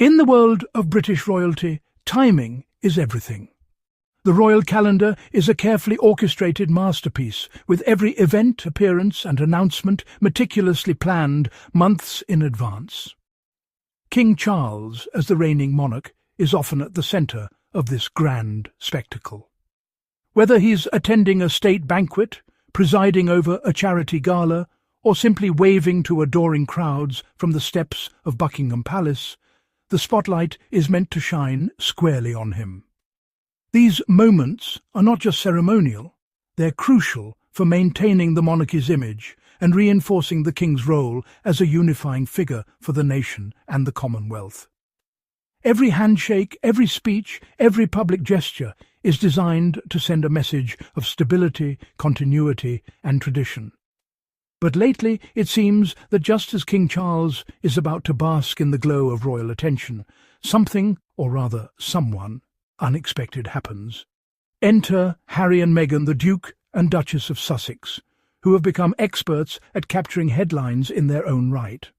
In the world of British royalty, timing is everything. The royal calendar is a carefully orchestrated masterpiece, with every event, appearance and announcement meticulously planned months in advance. King Charles, as the reigning monarch, is often at the centre of this grand spectacle. Whether he's attending a state banquet, presiding over a charity gala, or simply waving to adoring crowds from the steps of Buckingham Palace, the spotlight is meant to shine squarely on him. These moments are not just ceremonial, they're crucial for maintaining the monarchy's image and reinforcing the king's role as a unifying figure for the nation and the Commonwealth. Every handshake, every speech, every public gesture is designed to send a message of stability, continuity and tradition. But lately it seems that just as King Charles is about to bask in the glow of royal attention, something, or rather someone, unexpected happens. Enter Harry and Meghan, the Duke and Duchess of Sussex, who have become experts at capturing headlines in their own right.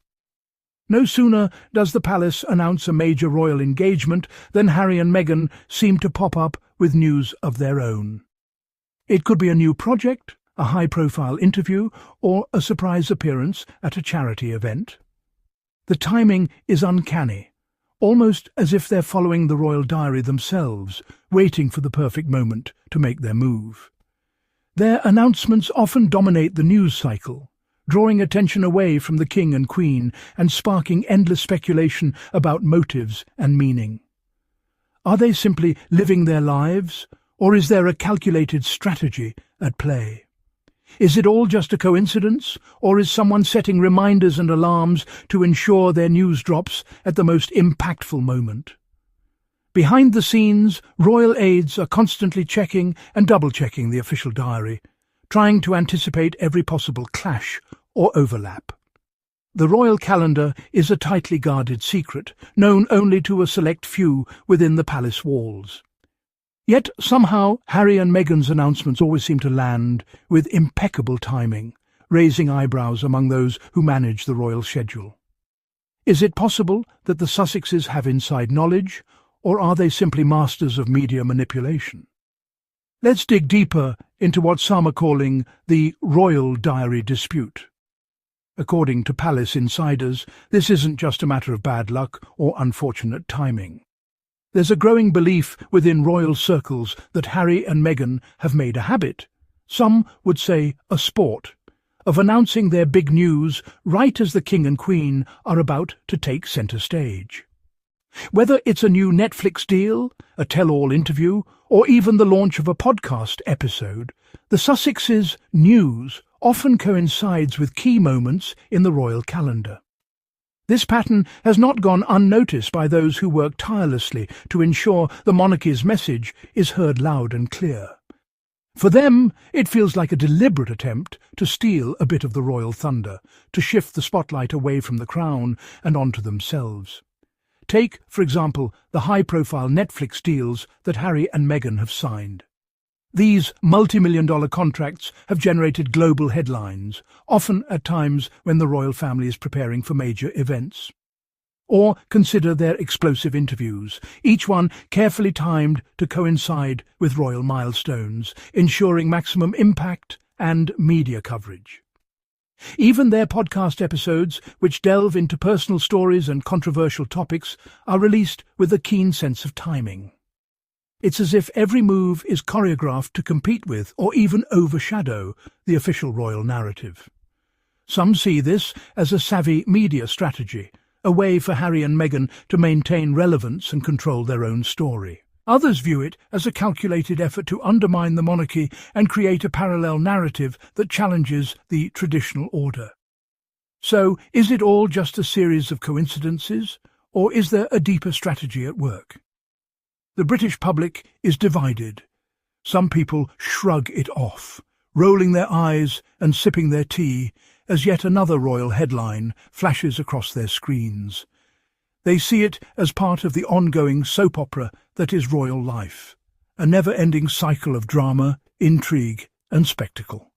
No sooner does the palace announce a major royal engagement than Harry and Meghan seem to pop up with news of their own. It could be a new project, a high-profile interview, or a surprise appearance at a charity event. The timing is uncanny, almost as if they're following the royal diary themselves, waiting for the perfect moment to make their move. Their announcements often dominate the news cycle, drawing attention away from the king and queen and sparking endless speculation about motives and meaning. Are they simply living their lives, or is there a calculated strategy at play? Is it all just a coincidence, or is someone setting reminders and alarms to ensure their news drops at the most impactful moment? Behind the scenes, royal aides are constantly checking and double-checking the official diary, trying to anticipate every possible clash or overlap. The royal calendar is a tightly guarded secret, known only to a select few within the palace walls. Yet somehow Harry and Meghan's announcements always seem to land with impeccable timing, raising eyebrows among those who manage the royal schedule. Is it possible that the Sussexes have inside knowledge, or are they simply masters of media manipulation? Let's dig deeper into what some are calling the royal diary dispute. According to palace insiders, this isn't just a matter of bad luck or unfortunate timing. There's a growing belief within royal circles that Harry and Meghan have made a habit, some would say a sport, of announcing their big news right as the king and queen are about to take centre stage. Whether it's a new Netflix deal, a tell-all interview, or even the launch of a podcast episode, the Sussexes' news often coincides with key moments in the royal calendar. This pattern has not gone unnoticed by those who work tirelessly to ensure the monarchy's message is heard loud and clear. For them, it feels like a deliberate attempt to steal a bit of the royal thunder, to shift the spotlight away from the crown and onto themselves. Take, for example, the high-profile Netflix deals that Harry and Meghan have signed. These multi-million-dollar contracts have generated global headlines, often at times when the royal family is preparing for major events. Or consider their explosive interviews, each one carefully timed to coincide with royal milestones, ensuring maximum impact and media coverage. Even their podcast episodes, which delve into personal stories and controversial topics, are released with a keen sense of timing. It's as if every move is choreographed to compete with, or even overshadow, the official royal narrative. Some see this as a savvy media strategy, a way for Harry and Meghan to maintain relevance and control their own story. Others view it as a calculated effort to undermine the monarchy and create a parallel narrative that challenges the traditional order. So, is it all just a series of coincidences, or is there a deeper strategy at work? The British public is divided. Some people shrug it off, rolling their eyes and sipping their tea as yet another royal headline flashes across their screens. They see it as part of the ongoing soap opera that is royal life, a never-ending cycle of drama, intrigue and spectacle.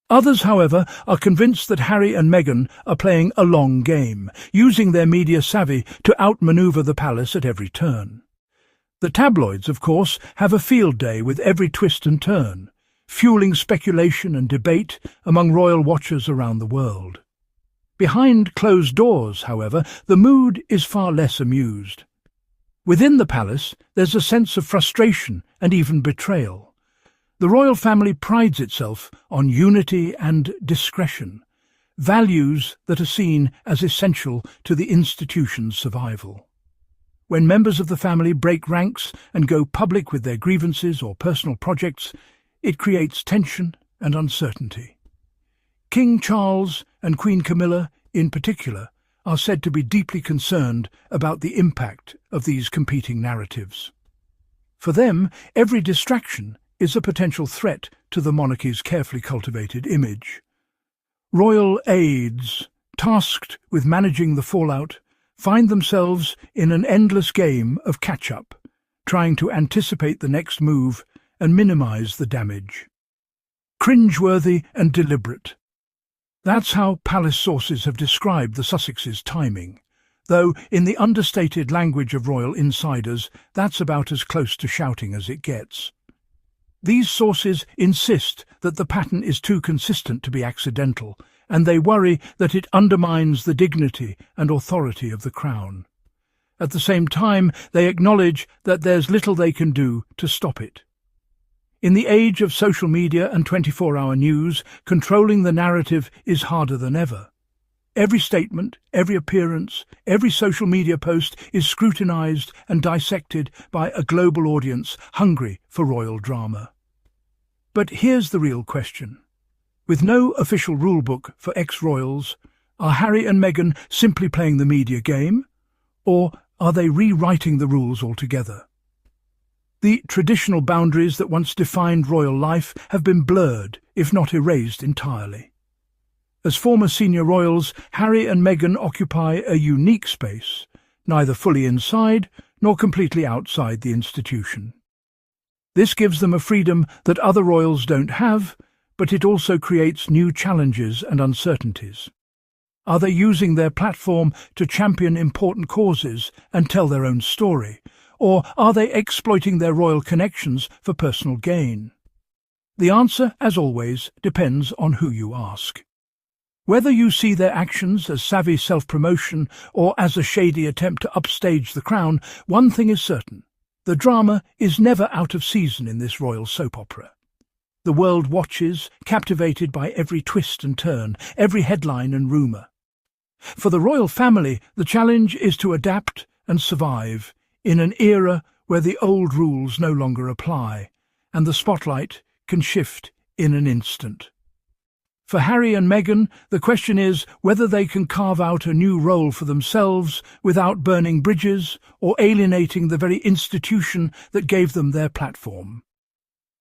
Others, however, are convinced that Harry and Meghan are playing a long game, using their media savvy to outmaneuver the palace at every turn. The tabloids, of course, have a field day with every twist and turn, fueling speculation and debate among royal watchers around the world. Behind closed doors, however, the mood is far less amused. Within the palace, there's a sense of frustration and even betrayal. The royal family prides itself on unity and discretion, values that are seen as essential to the institution's survival. When members of the family break ranks and go public with their grievances or personal projects, it creates tension and uncertainty. King Charles and Queen Camilla, in particular, are said to be deeply concerned about the impact of these competing narratives. For them, every distraction is a potential threat to the monarchy's carefully cultivated image. Royal aides, tasked with managing the fallout, find themselves in an endless game of catch-up, trying to anticipate the next move and minimize the damage. Cringeworthy and deliberate. That's how palace sources have described the Sussexes' timing, though in the understated language of royal insiders, that's about as close to shouting as it gets. These sources insist that the pattern is too consistent to be accidental, and they worry that it undermines the dignity and authority of the crown. At the same time, they acknowledge that there's little they can do to stop it. In the age of social media and 24-hour news, controlling the narrative is harder than ever. Every statement, every appearance, every social media post is scrutinized and dissected by a global audience hungry for royal drama. But here's the real question. With no official rulebook for ex-royals, are Harry and Meghan simply playing the media game, or are they rewriting the rules altogether? The traditional boundaries that once defined royal life have been blurred, if not erased entirely. As former senior royals, Harry and Meghan occupy a unique space, neither fully inside nor completely outside the institution. This gives them a freedom that other royals don't have, but it also creates new challenges and uncertainties. Are they using their platform to champion important causes and tell their own story, or are they exploiting their royal connections for personal gain? The answer, as always, depends on who you ask. Whether you see their actions as savvy self-promotion or as a shady attempt to upstage the crown, one thing is certain. The drama is never out of season in this royal soap opera. The world watches, captivated by every twist and turn, every headline and rumour. For the royal family, the challenge is to adapt and survive in an era where the old rules no longer apply, and the spotlight can shift in an instant. For Harry and Meghan, the question is whether they can carve out a new role for themselves without burning bridges or alienating the very institution that gave them their platform.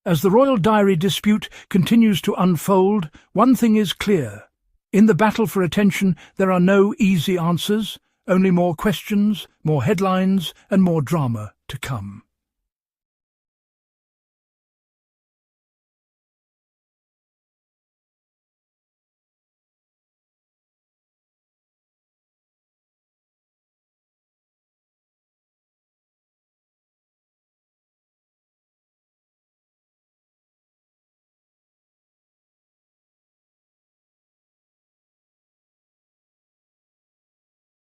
As the royal diary dispute continues to unfold, one thing is clear. In the battle for attention, there are no easy answers, only more questions, more headlines, and more drama to come.